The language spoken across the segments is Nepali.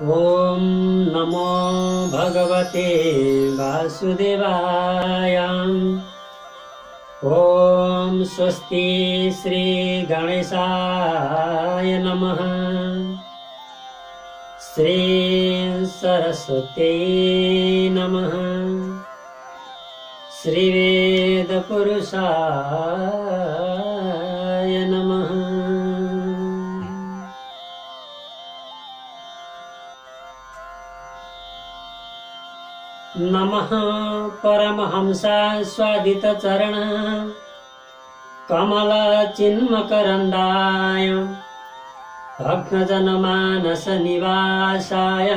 ओम नमो भगवते वासुदेवाय। ओम स्वस्ति श्री गणेशाय नमः। श्री सरस्वती नमः। श्री वेद पुरुषाय नमः। नमः परमहंसास्वादित चरण कमल चिन्मकरन्दाय भक्तजनमानस निवासाय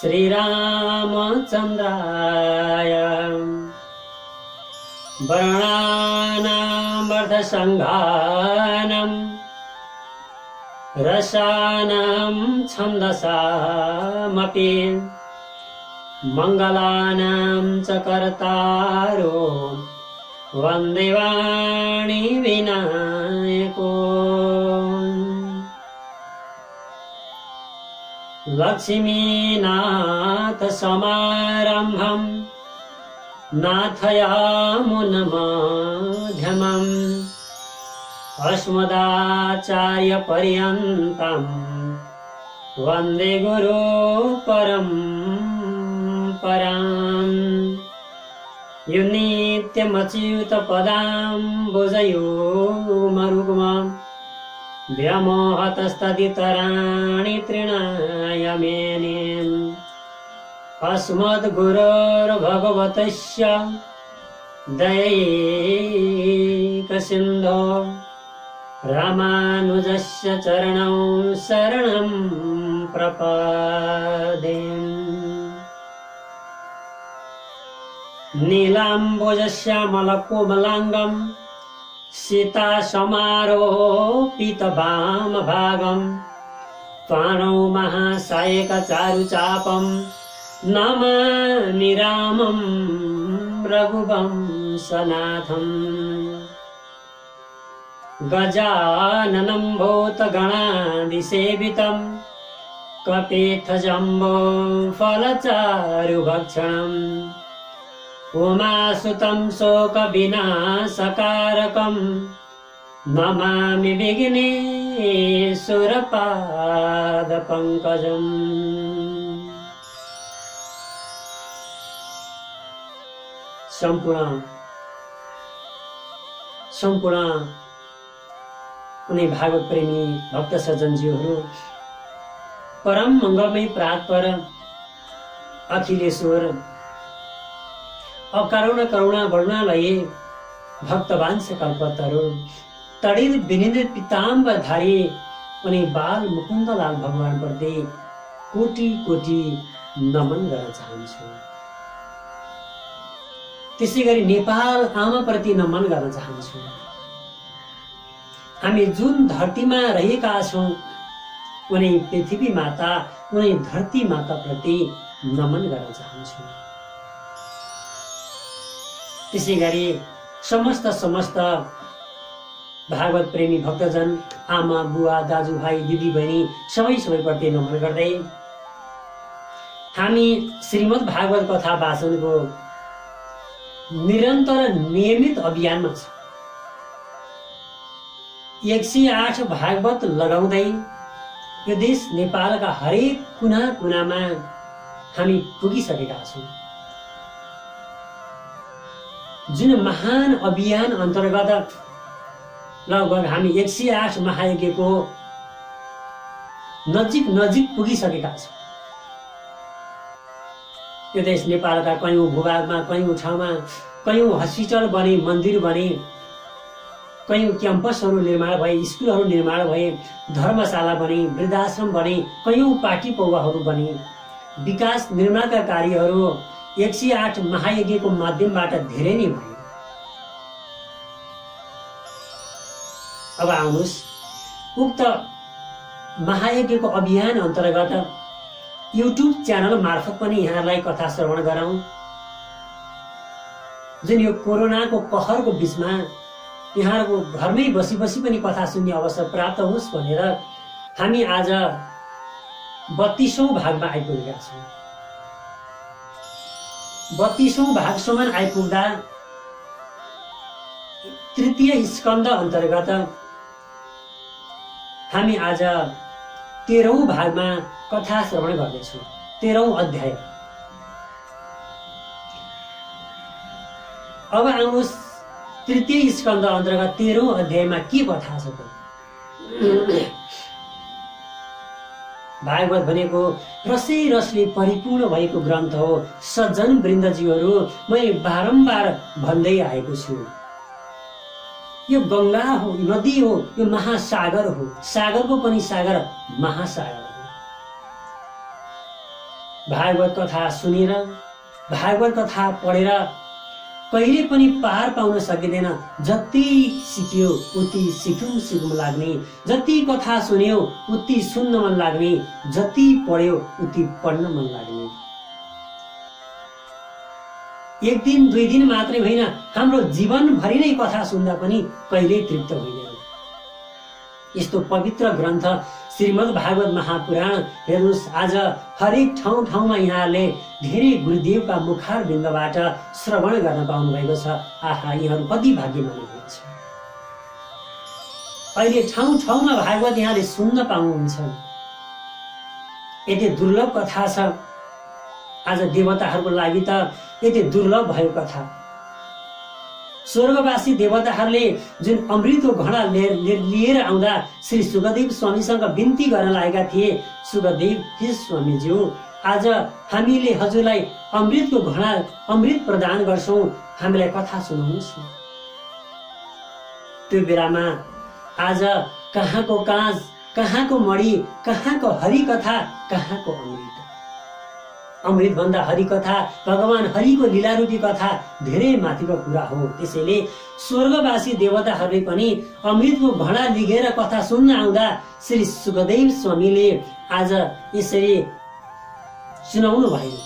श्रीरामचन्द्राय वर्णानामर्धसङ्घानं रसानां छन्दसामपि मंगलानां च कर्तारो वन्दे वाणी विनायको। लक्ष्मीनाथ समारम्भं नाथयामुनमध्यमम् अस्मदाचार्यपर्यन्तं वन्दे गुरु परम्पराम्। यो नित्यमच्युत पदाम्बुजयुग्मरुग्मं व्यामोहतस्तदितराणि तृणाय मेने। अस्मद्गुरोर्भगवतस्य दयैकसिन्धो रामानुजस्य चरणौ शरणं प्रपद्ये। नीलाम्बुजश्यामलकोमलाङ्गं सीतासमारोपितवामभागं त्वाणौ महासायकचारुचापं नमामि रामं रघुवंशनाथम्। गजाननं भूतगणादिसेवितं कपित्थजम्बो फलचारुभक्षणम् उमासुतं शोकविनाशकारकं नमामि विघ्नेश्वरपादपङ्कजम्। सम्पूर्ण कुनै भागवत प्रेमी भक्त सज्जनज्यूहरू, परम मंगलमय प्रातपर अखिलेश्वर अकारण करुणा वर्णालये भक्तवांश कल्पतरु तडिल विनिन्द्र पीताम्बरधारी उनी बाल मुकुन्दलाल भगवान प्रति कोटि कोटि नमन गर्न चाहन्छु। त्यसैगरी नेपाल आमा प्रति नमन गर्न चाहन्छु। हामी जुन धरतीमा रहेका छौं उनी पृथ्वी माता, उनी धरती माता प्रति नमन गर्न चाहन्छु। त्यसैगरी समस्त भागवत प्रेमी भक्तजन, आमा बुवा दाजुभाइ दिदी बहिनी सबैप्रति नमन गर्दै हामी श्रीमद् भागवत कथा वाचनको निरन्तर नियमित अभियानमा छौं। 108 भागवत लगाउँदै यो देश नेपालका हरेक कुना कुनामा हामी पुगिसकेका छौं। जुन महान अभियान अन्तर्गत लगभग हामी 108 महायज्ञको नजिक पुगिसकेका छौं। यो देश नेपालका कयौं भूभागमा, कयौं ठाउँमा कयौं हस्पिटल बने, मन्दिर बने, कयौं क्याम्पसहरू निर्माण भए, स्कुलहरू निर्माण भए, धर्मशाला बने, वृद्धाश्रम बने, कयौं पार्टी पौवाहरू बने। विकास निर्माणका कार्यहरू 108 महायज्ञको माध्यमबाट धेरै नै भयो। अब आउनुस्, उक्त महायज्ञको अभियान अन्तर्गत युट्युब च्यानल मार्फत पनि यहाँलाई कथा श्रवण गराउँ। जुन यो कोरोनाको कहरको बीचमा यहाँको घरमै बसी बसी पनि कथा सुन्ने अवसर प्राप्त होस् भनेर हामी आज 32औं भागमा आइपुगेका छौँ। 32औं भागसम्म आइपुग्दा तृतीय स्कन्द अन्तर्गत हामी आज 13औं भागमा कथा श्रवण गर्दैछौँ। 13औं अध्याय। अब आउनुहोस् तृतीय स्कन्द अन्तर्गत 13औं अध्यायमा के कथा छ त? भागवत भनेको रसै रसले परिपूर्ण भएको ग्रन्थ हो। सज्जन वृन्दज्यूहरू, मैले बारम्बार भन्दै आएको छु, यो गंगा हो, नदी हो, यो महासागर हो। सागरको पनि सागर महासागर हो। भागवत कथा सुनेर, भागवत कथा पढेर कहिले पनि पार पाउन सकिँदैन। जति सिक्यो उति सिकुम लाग्ने, जति कथा सुन्यो उति सुन्न मन लाग्ने, जति पढ्यो उति पढ्न मन लाग्ने। एक दिन दुई दिन मात्रै होइन, हाम्रो जीवनभरि नै कथा सुन्दा पनि कहिल्यै तृप्त हुँदैन। यस्तो पवित्र ग्रन्थ श्रीमद् भागवत महापुराण हेर्नुहोस्। आज हरेक ठाउँ ठाउँमा यहाँले धेरै गुरुदेवका मुखार बिन्दबाट श्रवण गर्न पाउनु भएको छ। आहा, यहाँहरू कति भाग्यमानी हुनुहुन्छ। अहिले ठाउँ ठाउँमा भागवत यहाँले सुन्न पाउनुहुन्छ। यति दुर्लभ कथा छ। आज देवताहरूको लागि त यति दुर्लभ भयो कथा। स्वर्गवासी देवताहरूले जुन अमृतको घडा लिएर आउँदा श्री सुखदेव स्वामीसँग बिन्ती गर्न लागेका थिए, सुखदेव हे स्वामीज्यू, आज हामीले हजुरलाई अमृतको घडा अमृत प्रदान गर्छौं, हामीलाई कथा सुनाउनुहोस्। त्यो बेलामा आज कहाँको काँच, कहाँको मणि, कहाँको हरिकथा, कहाँको अमृत। अमृत भन्दा हरिकथा, भगवान हरिको लीलारूपी कथा धेरै माथिको कुरा हो। त्यसैले स्वर्गवासी देवताहरूले पनि अमृतको घडा लिएर कथा सुन्न आउँदा श्री सुखदेव स्वामीले आज यसरी सुनाउनु भयो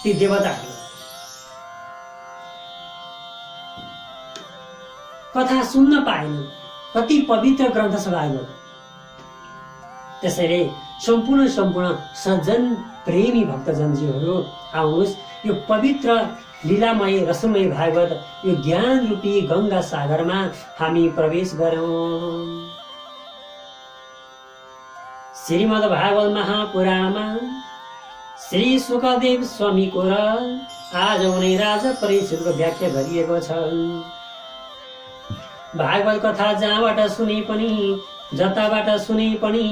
ती देवताहरूले। कथा सुन्न पाएन। कति पवित्र ग्रन्थ छ भागवत। त्यसैले सम्पूर्ण सज्जन प्रेमी भक्तजनजीहरू, आउनुहोस् यो पवित्र लीलामय रसमय भागवत, यो ज्ञान रूपी गंगा सागरमा हामी प्रवेश गरौँ। श्रीमद् भागवत महापुराणमा श्री सुखदेव स्वामीको र आज उनी राजा परीक्षितको व्याख्या गरिएको छ। भागवत कथा जहाँबाट सुने पनि, जताबाट सुने पनि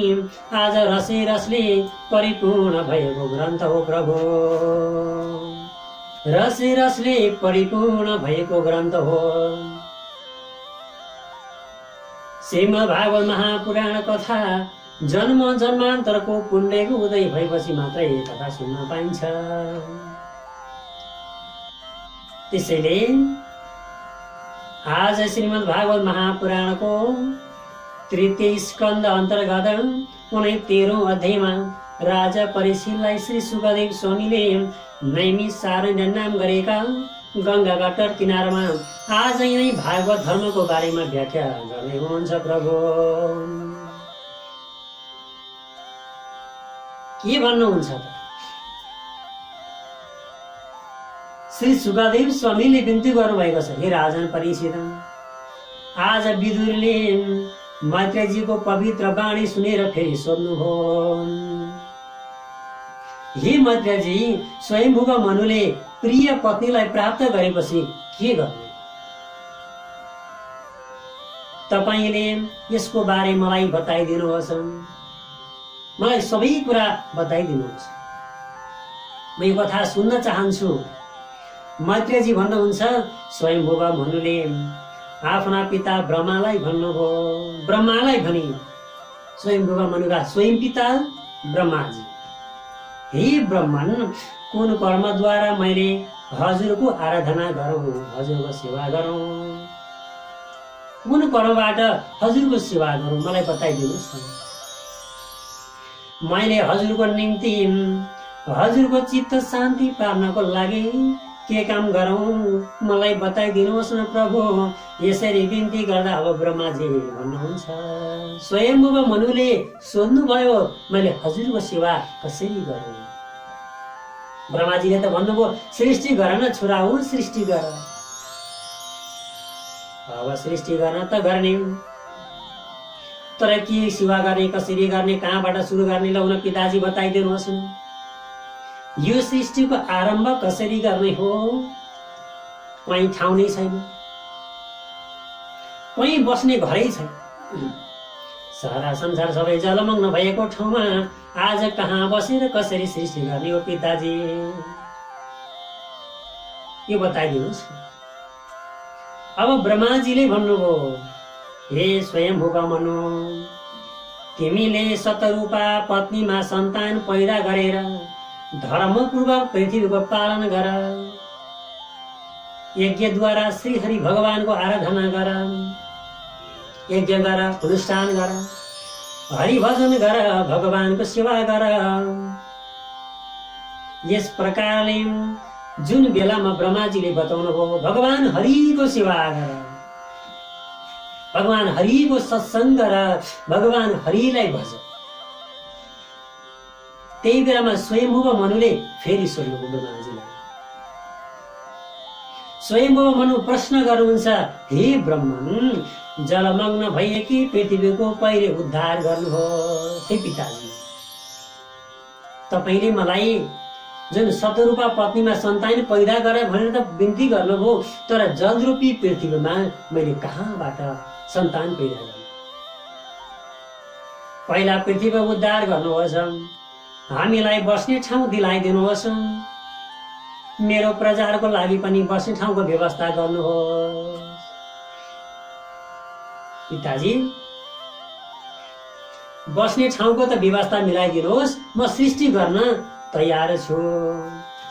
आज रसे रसले परिपूर्ण भएको ग्रन्थ हो प्रभु। रसे रसले परिपूर्ण भएको ग्रन्थ हो। श्रीमद् भागवत महापुराण कथा जन्म जन्मान्तरको पुण्यको उदय भएपछि मात्रै कथा सुन्न पाइन्छ। त्यसैले आज श्रीमद् भागवत महापुराणको तृतीय स्कन्द अन्तर्गत 13औं अध्यायमा राजा परीक्षितलाई श्री सुखदेव स्वामीले नैमिषारण्य नाम गरेका गंगाका तट किनारमा आज यिनै भागवत धर्मको बारेमा व्याख्या गर्दै हुनुहुन्छ प्रभु। के भन्नुहुन्छ त? श्री सुखदेव स्वामीले बिन्ती गर्नुभएको छ, हे राजन परीक्षित, आज विदुरले मैत्रेयजीको पवित्र वाणी सुनेर फेरि सोध्नुभयो, हे मैत्रेयजी, स्वयंभुव मनुले प्रिय पत्नीलाई प्राप्त गरेपछि के गर्ने? तपाईले यसको बारे मलाई बताइदिनुहोस्। मलाई सबै कुरा बताइदिनुहोस्। म यो कथा सुन्न चाहन्छु। मैत्रेयजी भन्नुहुन्छ, स्वयंभुव मनुले आफ्ना पिता ब्रह्मालाई भन्नुभयो। ब्रह्मालाई भनी, स्वयंभुव मनुका स्वयं पिता ब्रह्माजी, हे ब्रह्मन, कुन कर्मद्वारा मैले हजुरको आराधना गरौँ, हजुरको सेवा गरौँ? कुन कर्मबाट हजुरको सेवा गरौँ मलाई बताइदिनुहोस्। मैले हजुरको निम्ति, हजुरको चित्त शान्ति पार्नको लागि के काम गरौँ मलाई बताइदिनुहोस् न प्रभु। यसरी बिन्ती गर्दा अब ब्रह्माजी भन्नुहुन्छ, स्वयम्भुव मनुले सोध्नुभयो मैले हजुरको सेवा कसरी गरौँ। ब्रह्माजीले त भन्नुभयो सृष्टि गर न छोरा हो, सृष्टि गर। अब सृष्टि गर्न त गर्ने, तर के सेवा गर्ने, कसरी गर्ने, कहाँबाट सुरु गर्ने, ल हुन पिताजी बताइदिनुहोस् न। यो सृष्टिको आरम्भ कसरी गर्ने हो, कहीँ ठाउँ नै छैन, कहीँ बस्ने घरै छैन। सारा संसार सबै जलमग्न भएको ठाउँमा आज कहाँ बसेर कसरी सृष्टि गर्ने हो पिताजी, यो बताइदिनुहोस्। अब ब्रह्माजीले भन्नुभयो, हे स्वयम्भुव मनु, तिमीले शतरूपा पत्नीमा सन्तान पैदा गरेर धर्मपूर्वक पृथ्वीको पालन गर। यज्ञद्वारा श्रीहरि भगवानको आराधना गर, यज्ञ गर, अनुष्ठान गर, हरिभजन गर, भगवानको सेवा गर। यस प्रकारले जुन बेलामा ब्रह्माजीले बताउनु भयो भगवान हरिको सेवा गर, भगवान हरिको सत्संग गर, भगवान हरिलाई भज। त्यही बेलामा स्वयम्भुव मनुले फेरि सोध्नुभयो ब्रह्माजीलाई। स्वयम्भुव मनु प्रश्न गर्नुहुन्छ, हे ब्रह्मन, जलमग्न भएकी पृथ्वीको पहिले उद्धार गर्नुहोस्। हे पिताजी, तपाईले मलाई जुन शतरूपा पत्नीमा सन्तान पैदा गर भनेर त बिन्ती गर्नुभयो, तर जलरूपी पृथ्वीमा मैले कहाँबाट सन्तान पैदा गर्ने। पहिला पृथ्वीको उद्धार गर्नुहोस्, हामीलाई बस्ने ठाउँ दिलाइदिनुहोस्, मेरो प्रजाहरूको लागि पनि बस्ने ठाउँको व्यवस्था गर्नुहोस्। पिताजी, बस्ने ठाउँको त व्यवस्था मिलाइदिनुहोस्, म सृष्टि गर्न तयार छु,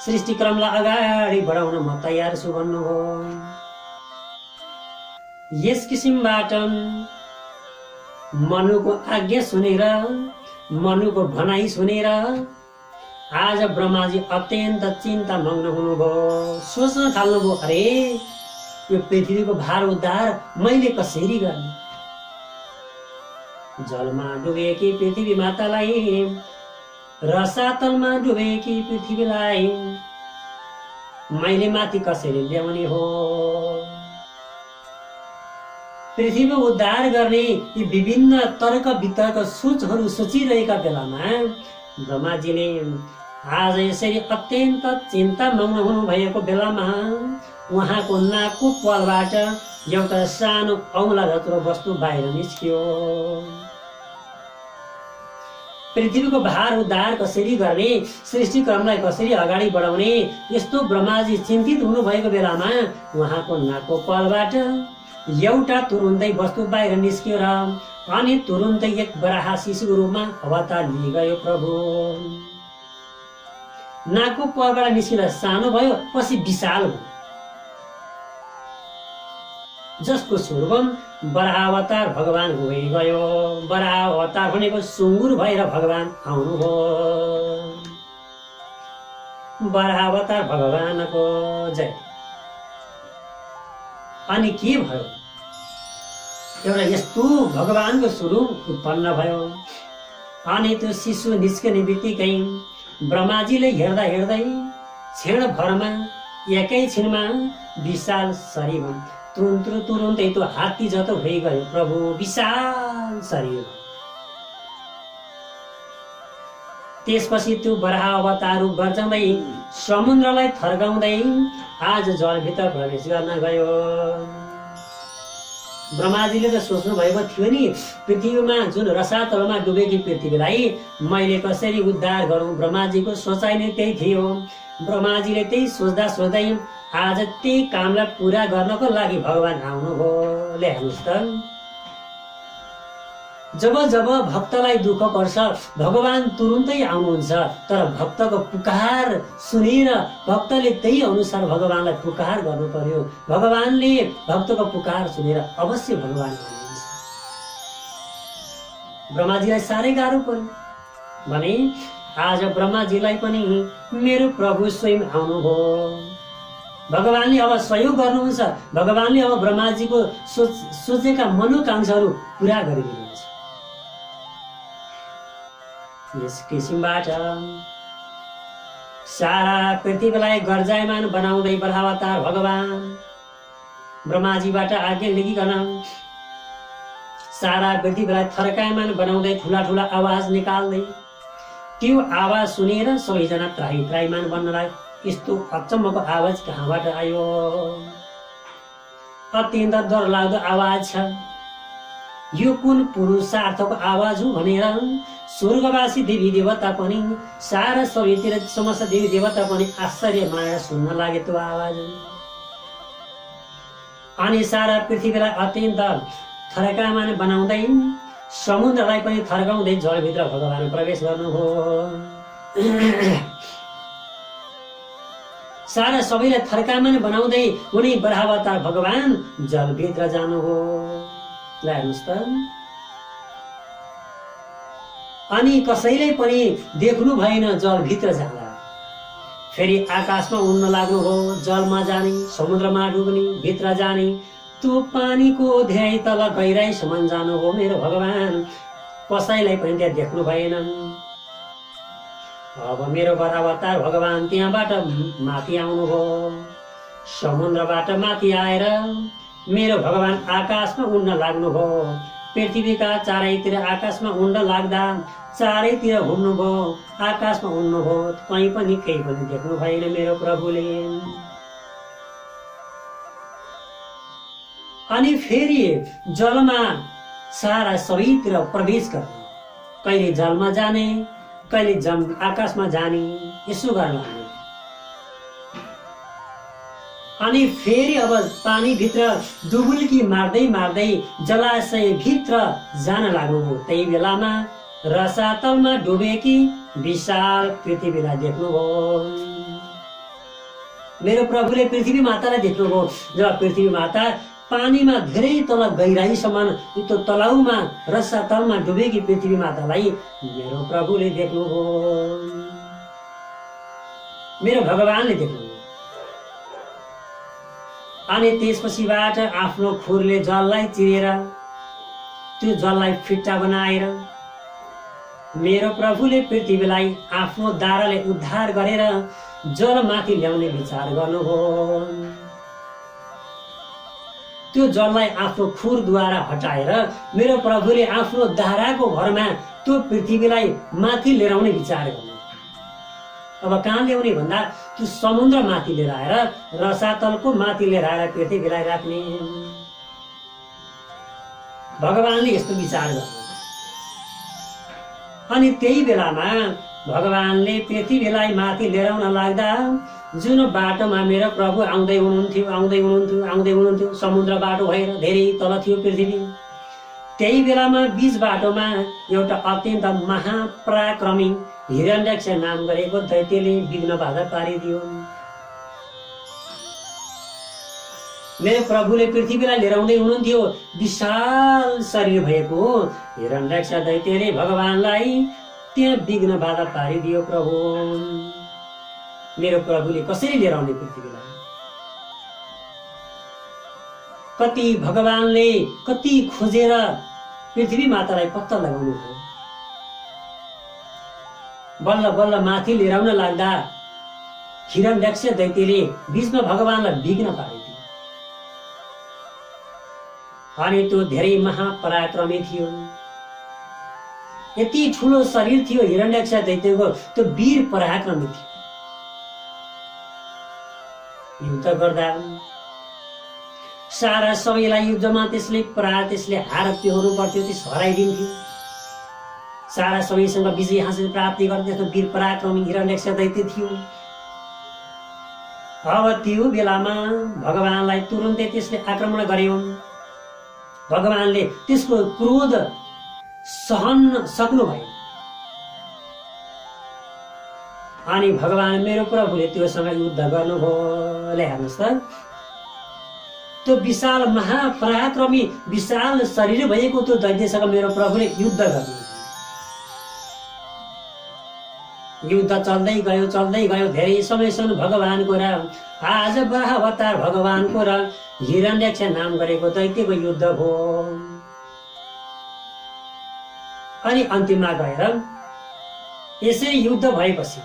सृष्टि क्रमलाई अगाडि बढाउन म तयार छु भन्नुभयो। यस किसिमबाट मनुको आज्ञा सुनेर, मनुको भनाइ सुनेर आज ब्रह्माजी अत्यन्त चिन्ता मग्न हुनुभयो। सोच्न थाल्नुभयो, अरे यो पृथ्वीको भार उद्धार मैले कसरी गर्ने। जलमा डुबेकी पृथ्वी मातालाई, रसातलमा डुबेकी पृथ्वीलाई मैले माथि कसरी ल्याउने हो। पृथ्वीको उद्धार गर्ने यी विभिन्न तर्क वितर्क सोचहरू सोचिरहेका बेलामा ब्रह्माजीले आज यसरी अत्यन्त चिन्ता मग्न हुनु भएको बेलामा उहाँको नाकको प्वालबाट एउटा सानो औँला जत्रो वस्तु बाहिर निस्कियो। पृथ्वीको भार उद्धार कसरी गर्ने, सृष्टि क्रमलाई कसरी अगाडि बढाउने, यस्तो ब्रह्माजी चिन्तित हुनु भएको बेलामा उहाँको नाकको प्वालबाट एउटा तुरुन्तै वस्तु बाहिर निस्कियो र अनि तुरुन्तै एक बराह शिशुको रूपमा अवतार लिइगयो प्रभु। नाकको प्वालबाट निस्किँदा सानो भयो, पछि विशाल भयो, जसको स्वरूप बराह अवतार भगवान गयो। बराह अवतार भनेको सुँगुर भएर भगवान आउनुभयो। बराह अवतार भगवानको जय। अनि के भयो, एउटा यस्तो भगवानको स्वरूप उत्पन्न भयो। अनि त्यो शिशु निस्कने बित्तिकै ब्रह्माजीले हेर्दा हेर्दै क्षणभरमा एकैछिनमा विशाल शरीर तुरुन्तै त्यो हात्ती जतो भइगयो प्रभु, विशाल शरीर। त्यसपछि त्यो बराह अवतार रूप गर्दै समुद्रलाई थर्काउँदै आज जलभित्र प्रवेश गर्न गयो। ब्रह्माजीले त सोच्नु भएको थियो नि, पृथ्वीमा जुन रसातलमा डुबेकी पृथ्वीलाई मैले कसरी उद्धार गरौँ। ब्रह्माजीको सोचाइ नै त्यही थियो। ब्रह्माजीले त्यही सोच्दा सोच्दै आज त्यही कामलाई पुरा गर्नको लागि भगवान आउनुभयो। ल्याउनुहोस् त, जब जब भक्तलाई दुःख पर्छ भगवान तुरुन्तै आउनुहुन्छ, तर भक्तको पुकार सुनेर भक्तले त्यही अनुसार भगवानलाई पुकार गर्नु पर्यो। भगवानले भक्तको पुकार सुनेर अवश्य भगवान आउनुहुन्छ। ब्रह्माजीलाई साह्रै गाह्रो पर्यो भने आज ब्रह्माजीलाई पनि मेरो प्रभु स्वयं आउनुभयो। भगवानले अब सहयोग गर्नुहुन्छ। भगवानले अब ब्रह्माजीको सोचेका मनोकांक्षाहरू पुरा गरिदिनुहुन्छ। यस किसिमबाट सारा पृथ्वीलाई गर्जायमान बनाउँदै बरावतार भगवान ब्रह्माजीबाट आज्ञा लिइकन सारा पृथ्वीलाई थर्कायमान बनाउँदै ठुला ठुला आवाज निकाल्दै त्यो आवाज सुनेर सबैजना त्राहीमान बन्नलाई यस्तो अचम्मको आवाज कहाँबाट आयो? अत्यन्त डरलाग्दो आवाज छ। यो कुन पुरुषार्थको आवाज हो भनेर स्वर्गवासी देवी देवता पनि सारा सबैतिर समस्त देवी देवता पनि आश्चर्य मानेर सुन्न लागे त्यो आवाज। अनि सारा पृथ्वीलाई अत्यन्त थर्कायमान बनाउँदै समुद्रलाई पनि थर्काउँदै जलभित्र भगवान प्रवेश गर्नुभयो। सारा सबैलाई थर्कायमान बनाउँदै उनी बराहवतार भगवान जलभित्र जानुभयो। हेर्नुहोस् त। अनि कसैले पनि देख्नु भएन जलभित्र जाँदा। फेरि आकाशमा उड्न लाग्नुभयो, जलमा जाने, समुद्रमा डुब्ने, भित्र जाने, त्यो पानीको धेरै तल गहिराइसम्म जानुभयो मेरो भगवान। कसैलाई पनि त्यहाँ देख्नु भएन। अब मेरो बरावतार भगवान त्यहाँबाट माथि आउनुभयो। समुद्रबाट माथि आएर मेरो भगवान आकाशमा उड्न लाग्नुभयो। पृथ्वीका चारैतिर आकाशमा उड्न लाग्दा चारैतिर घुम्नुभयो, आकाशमा उड्नुभयो, कहीँ पनि केही पनि देख्नु भएन मेरो प्रभुले। अनि फेरि जलमा सारा सबैतिर प्रवेश गर्ने, कहिले जलमा जाने, कहिले आकाशमा जाने, यसो गर्न। अनि फेरि अब पानीभित्र डुबुल्की मार्दै मार्दै जलाशय भित्र जान लाग्नुभयो। त्यही बेलामा रसातलमा डुबेकी विशाल पृथ्वीलाई देख्नुभयो। मेरो प्रभुले पृथ्वी मातालाई देख्नुभयो। जब पृथ्वी माता पानीमा धेरै तल गहिराइसम्म त्यो तलाउमा रसातलमा डुबेकी पृथ्वी मातालाई मेरो प्रभुले देख्नुभयो, मेरो भगवानले देख्नुभयो। अनि त्यसपछिबाट आफ्नो खुरले जललाई चिरेर त्यो जललाई फिट्टा बनाएर मेरो प्रभुले पृथ्वीलाई आफ्नो दाराले उद्धार गरेर जलमाथि ल्याउने विचार गर्नुभयो। त्यो जललाई आफ्नो खुरद्वारा हटाएर मेरो प्रभुले आफ्नो दाराको भरमा त्यो पृथ्वीलाई माथि लिएर आउने विचार गर्नु। अब कहाँ ल्याउने भन्दा त्यो समुद्र माथि लिएर आएर रसातलको माथि लिएर आएर पृथ्वीलाई राख्ने भगवानले यस्तो विचार गर्नु। अनि त्यही बेलामा भगवानले पृथ्वीलाई माथि लिएर आउन लाग्दा जुन बाटोमा मेरो प्रभु आउँदै हुनुहुन्थ्यो समुद्र बाटो भएर धेरै तल थियो पृथ्वी। त्यही बेलामा बीच बाटोमा एउटा अत्यन्त महापराक्रमी हिरण्यक्ष नाम गरेको दैत्यले विघ्न बाधा पारिदियो। मेरो प्रभुले पृथ्वीलाई लिएर आउँदै हुनुहुन्थ्यो। विशाल शरीर भएको हिरण्यक्ष दैत्यले भगवानलाई त्यहाँ विघ्न बाधा पारिदियो। प्रभु मेरो प्रभुले कसरी लिएर आउने पृथ्वीलाई? कति भगवानले कति खोजेर पृथ्वी मातालाई पत्ता लगाउनु भयो। बल्ल बल्ल माथि लिएर आउन लाग्दा हिरण्यक्ष दैत्यले बीचमा भगवानलाई विघ्न पारिदियो। अनि त्यो धेरै महापराक्रमी थियो। यति ठुलो शरीर थियो हिरण्यक्ष दैत्यको, त्यो वीर पराक्रमी थियो। युद्ध गर्दा सारा सबैलाई युद्धमा त्यसले हार पिउनु पर्थ्यो, त्यस हराइदिन्थ्यो। सारा सबैसँग विजय हासिल प्राप्ति गर्ने त्यस्तो वीर पराक्रमी हिरण्यक्ष दैत्य थियो। अब त्यो बेलामा भगवानलाई तुरुन्तै त्यसले आक्रमण गर्यो। भगवानले त्यसको क्रोध सहन सक्नु भयो। अनि भगवान मेरो प्रभुले त्योसँग युद्ध गर्नुभयो। हेर्नुहोस् त, त्यो विशाल महापराक्रमी विशाल शरीर भएको त्यो दैत्यसँग मेरो प्रभुले युद्ध गर्नु। युद्ध चल्दै गयो धेरै समयसम्म भगवानको र आज वराह अवतार भगवानको र हिरण्यक्ष नाम गरेको दैत्यको युद्ध भयो। अनि अन्तिममा गएर यसरी युद्ध भएपछि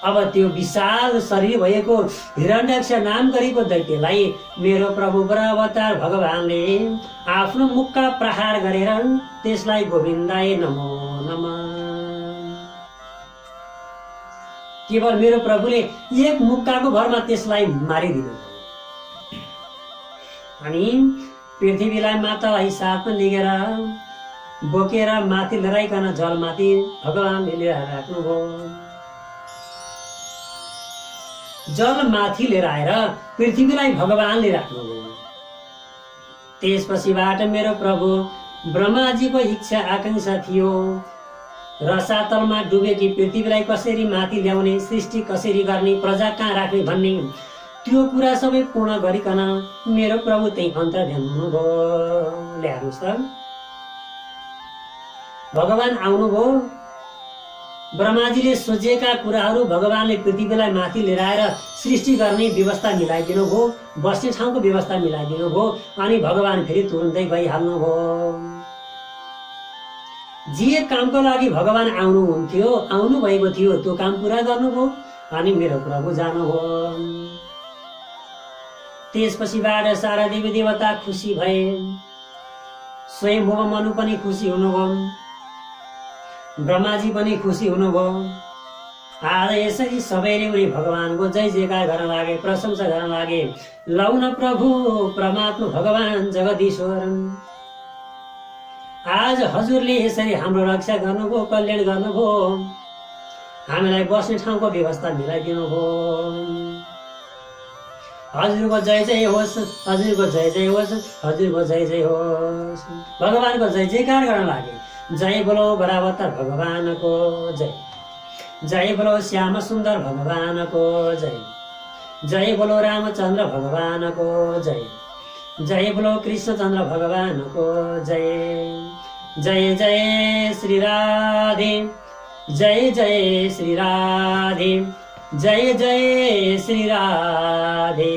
अब त्यो विशाल शरीर भएको हिरण्यक्ष नाम गरेको दैत्यलाई मेरो प्रभु वराह अवतार भगवानले आफ्नो मुक्का प्रहार गरेर त्यसलाई गोविन्दाय नमो नमः, केवल मेरो प्रभुले एक मुक्काको भरमा त्यसलाई मारिदिनु। अनि पृथ्वीलाई मातालाई साथमा लिएर बोकेर माथि लडाइकन जलमाथि भगवानले लिएर राख्नुभयो। जल माथि लिएर आएर पृथ्वीलाई भगवानले राख्नुभयो। त्यसपछिबाट मेरो प्रभु ब्रह्माजीको इच्छा आकांक्षा थियो रसातलमा डुबेकी पृथ्वीलाई कसरी माथि ल्याउने, सृष्टि कसरी गर्ने, प्रजा कहाँ राख्ने भन्ने त्यो कुरा सबै पूर्ण गरिकन मेरो प्रभु त्यही अन्तर्ध्यान हुनुभयो। ल्याउनुहोस् त, भगवान आउनुभयो। ब्रह्माजीले सोचेका कुराहरू भगवानले पृथ्वीलाई माथि लिएर आएर सृष्टि गर्ने व्यवस्था मिलाइदिनु भयो, बस्ने ठाउँको व्यवस्था मिलाइदिनु भयो। अनि भगवान फेरि तुरुन्तै गइहाल्नुभयो। जे कामको लागि भगवान आउनु भएको थियो त्यो काम पुरा गर्नुभयो। अनि मेरो प्रभु जानुभयो। त्यसपछिबाट सारा देवी देवता खुसी भए, स्वयं मनु पनि खुसी हुनुभयो, ब्रह्माजी पनि खुसी हुनुभयो। आज यसरी सबैले उनी भगवानको जय जयकार गर्न लागे, प्रशंसा गर्न लागे। लौ न प्रभु परमात्मा भगवान जगदीश्वर, आज हजुरले यसरी हाम्रो रक्षा गर्नुभयो, कल्याण गर्नुभयो, हामीलाई बस्ने ठाउँको व्यवस्था मिलाइदिनु भयो। हजुरको जय जय होस्, हजुरको जय जय होस्, हजुरको जय जय होस्। भगवानको जय जयकार गर्न लागे। जय बोलो वराह अवतार भगवानको जय, जय बोलो श्याम सुन्दर भगवानको जय, जय बोलो रामचन्द्र भगवानको जय, जय बोलो कृष्णचन्द्र भगवानको जय। जय जय श्री राधे, जय जय श्री राधे, जय जय श्री राधे।